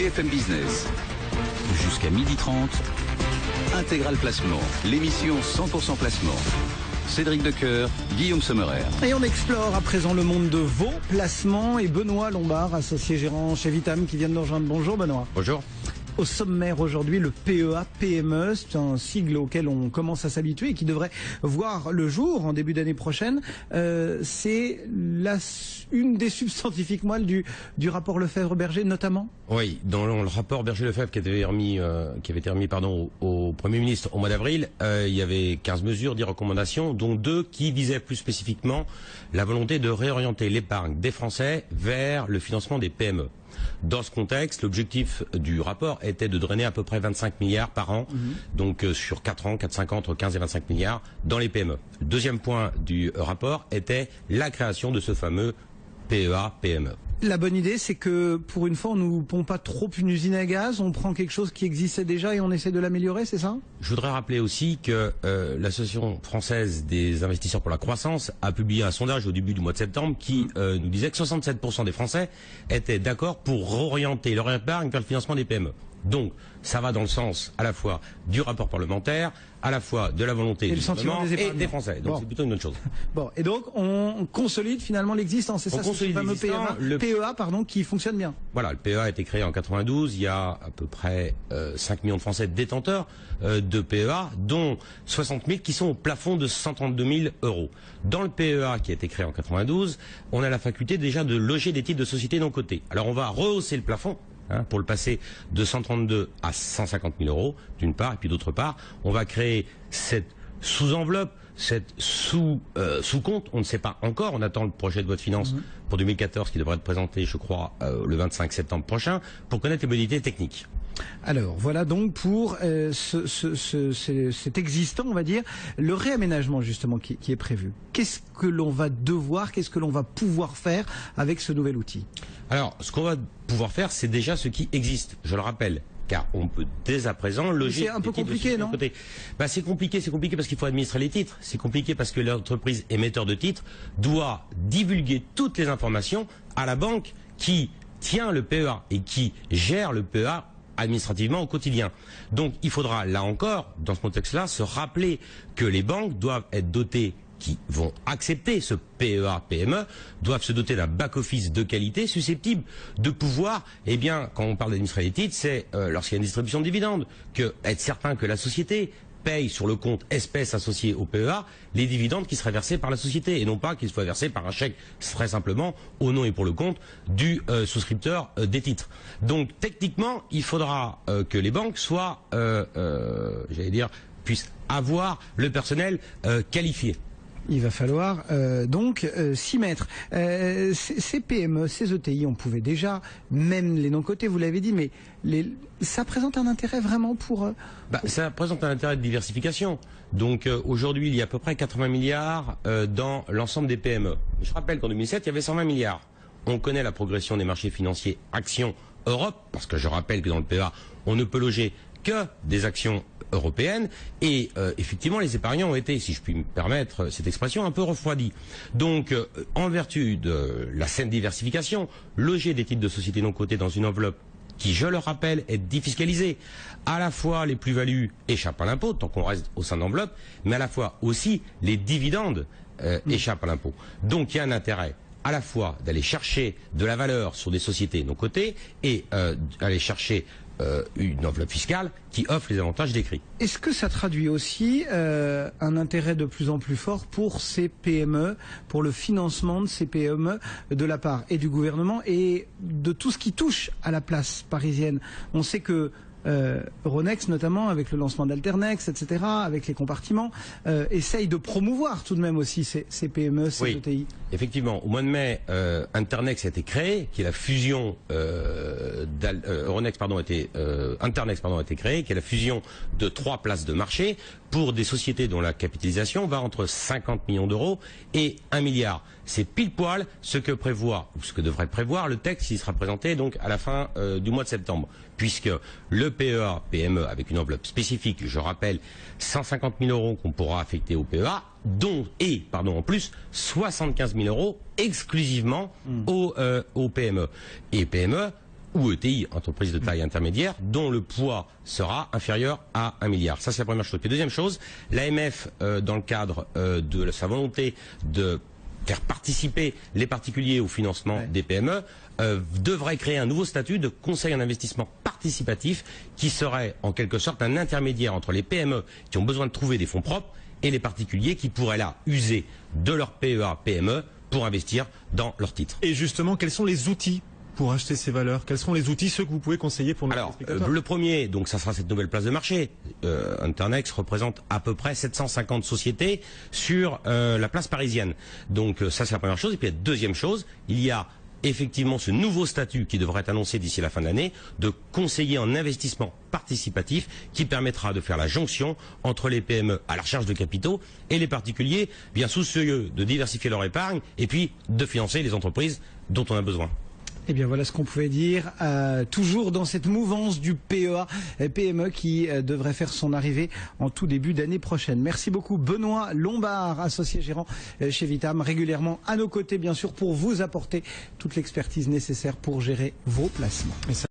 BFM Business. Jusqu'à 12h30, Intégral Placement, l'émission 100% placement. Cédric Decoeur, Guillaume Sommerer. Et on explore à présent le monde de vos placements et Benoît Lombard, associé gérant chez Vitam, qui vient de nous rejoindre. Bonjour Benoît. Bonjour. Au sommaire aujourd'hui, le PEA-PME, c'est un sigle auquel on commence à s'habituer et qui devrait voir le jour en début d'année prochaine. C'est une des substantifiques moelles du rapport Lefebvre-Berger notamment. Oui, dans le rapport Berger-Lefebvre qui avait été remis au Premier ministre au mois d'avril, il y avait 15 mesures, 10 recommandations, dont 2 qui visaient plus spécifiquement la volonté de réorienter l'épargne des Français vers le financement des PME. Dans ce contexte, l'objectif du rapport était de drainer à peu près 25 milliards par an, donc sur 4 ans, 4-5 ans, entre 15 et 25 milliards dans les PME. Le deuxième point du rapport était la création de ce fameux PEA-PME. La bonne idée, c'est que pour une fois, on ne pompe pas trop une usine à gaz, on prend quelque chose qui existait déjà et on essaie de l'améliorer, c'est ça? Je voudrais rappeler aussi que l'Association française des investisseurs pour la croissance a publié un sondage au début du mois de septembre qui nous disait que 67% des Français étaient d'accord pour réorienter leur épargne vers le financement des PME. Donc, ça va dans le sens à la fois du rapport parlementaire, à la fois de la volonté du gouvernement et des Français. Donc c'est plutôt une bonne chose. Bon, et donc on consolide finalement l'existence. C'est ça, ce fameux PEA, qui fonctionne bien. Voilà, le PEA a été créé en 92. Il y a à peu près 5 millions de Français détenteurs de PEA, dont 60 000 qui sont au plafond de 132 000 euros. Dans le PEA qui a été créé en 92, on a la faculté déjà de loger des titres de société non cotés. Alors on va rehausser le plafond, pour le passer de 132 à 150 000 euros, d'une part, et puis d'autre part, on va créer cette sous-enveloppe, cette sous-compte, on ne sait pas encore, on attend le projet de loi de finances pour 2014 qui devrait être présenté, je crois, le 25 septembre prochain, pour connaître les modalités techniques. Alors, voilà donc pour cet existant, on va dire, le réaménagement justement qui est prévu. Qu'est-ce que l'on va devoir, qu'est-ce que l'on va pouvoir faire avec ce nouvel outil? Alors, ce qu'on va pouvoir faire, c'est déjà ce qui existe, je le rappelle. Car on peut dès à présent loger. C'est un peu compliqué, non? C'est compliqué parce qu'il faut administrer les titres. C'est compliqué parce que l'entreprise émetteur de titres doit divulguer toutes les informations à la banque qui tient le PEA et qui gère le PEA administrativement au quotidien. Donc il faudra, là encore, dans ce contexte-là, se rappeler que les banques doivent être dotées, qui vont accepter ce PEA-PME, doivent se doter d'un back-office de qualité susceptible de pouvoir, quand on parle d'administrer les titres, c'est lorsqu'il y a une distribution de dividendes, être certain que la société paye sur le compte espèce associé au PEA les dividendes qui seraient versés par la société et non pas qu'ils soient versés par un chèque très simplement au nom et pour le compte du souscripteur des titres. Donc techniquement, il faudra que les banques soient, puissent avoir le personnel qualifié. Il va falloir donc s'y mettre. Ces PME, ces ETI, on pouvait déjà, même les non-cotés, vous l'avez dit, mais ça présente un intérêt vraiment pour... Ça présente un intérêt de diversification. Donc aujourd'hui, il y a à peu près 80 milliards dans l'ensemble des PME. Je rappelle qu'en 2007, il y avait 120 milliards. On connaît la progression des marchés financiers actions Europe, parce que je rappelle que dans le PEA, on ne peut loger que des actions européennes et effectivement les épargnants ont été, si je puis me permettre cette expression, un peu refroidis. Donc en vertu de la saine diversification, loger des titres de société non cotées dans une enveloppe qui, je le rappelle, est défiscalisée. À la fois les plus-values échappent à l'impôt tant qu'on reste au sein d'enveloppe, mais à la fois aussi les dividendes échappent à l'impôt. Donc il y a un intérêt à la fois d'aller chercher de la valeur sur des sociétés non cotées et d'aller chercher une enveloppe fiscale qui offre les avantages décrits. Est-ce que ça traduit aussi un intérêt de plus en plus fort pour ces PME, pour le financement de ces PME de la part et du gouvernement et de tout ce qui touche à la place parisienne? On sait que Euronext notamment, avec le lancement d'Alternext, etc., avec les compartiments, essaye de promouvoir tout de même aussi ces PME, ces ETI. Effectivement, au mois de mai, Internext a été créé, qui est la fusion Internext a été créé, qui est la fusion de 3 places de marché pour des sociétés dont la capitalisation va entre 50 millions d'euros et 1 milliard. C'est pile poil ce que prévoit, ou ce que devrait prévoir le texte qui sera présenté donc à la fin du mois de septembre, puisque le PEA-PME avec une enveloppe spécifique, je rappelle, 150 000 euros qu'on pourra affecter au PEA, en plus 75 000 euros exclusivement aux PME. Et PME, ou ETI, entreprise de taille intermédiaire, dont le poids sera inférieur à 1 milliard. Ça, c'est la première chose. Puis deuxième chose, l'AMF, dans le cadre de sa volonté de faire participer les particuliers au financement des PME, devrait créer un nouveau statut de conseil en investissement participatif qui serait en quelque sorte un intermédiaire entre les PME qui ont besoin de trouver des fonds propres et les particuliers qui pourraient là user de leur PEA PME pour investir dans leurs titres. Et justement, quels sont les outils pour acheter ces valeurs? Quels sont les outils, ceux que vous pouvez conseiller pour nos spectateurs? Le premier, donc ça sera cette nouvelle place de marché. Internex représente à peu près 750 sociétés sur la place parisienne. Donc ça, c'est la première chose. Et puis la deuxième chose, il y a effectivement ce nouveau statut qui devrait être annoncé d'ici la fin de l'année de conseiller en investissement participatif qui permettra de faire la jonction entre les PME à la recherche de capitaux et les particuliers bien soucieux de diversifier leur épargne et puis de financer les entreprises dont on a besoin. Eh bien voilà ce qu'on pouvait dire, toujours dans cette mouvance du PEA, PME qui devrait faire son arrivée en tout début d'année prochaine. Merci beaucoup Benoît Lombard, associé gérant chez Vitam, régulièrement à nos côtés bien sûr pour vous apporter toute l'expertise nécessaire pour gérer vos placements.